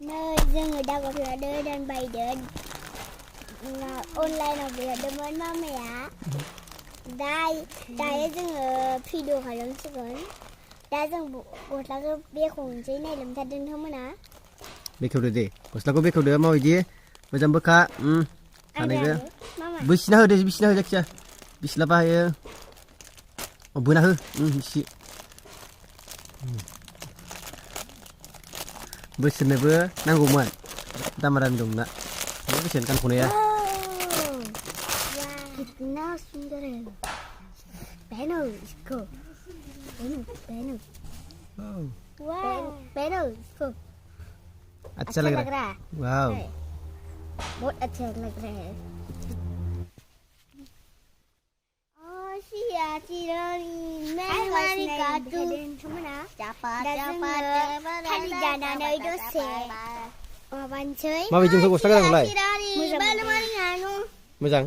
nơi dân người ta có thể đưa đơn bày đơn online nào về đơn mến mà mẹ đây dân ở phi đồ phải làm sức lớn đây dân bộ là cái bia khủng chế này làm thật đơn không mà ná biết không được gì có sao có biết không được mau gì macam beka anh ấy cái bisnah deh bisnah chắc bisnah apa ya oh bunah bisi bisnah ber nangguman tamaran dong nak ini bisa kan punya ya कितना सुंदर है पहनो इसको पहनो पहनो इसको अच्छा log रहा है वाव बहुत अच्छा लग रहा है chị mẹ cả tu thay đi nhà nào nơi đó sẽ bạn chơi mau bijung aku sekarang mulai bây giờ Macam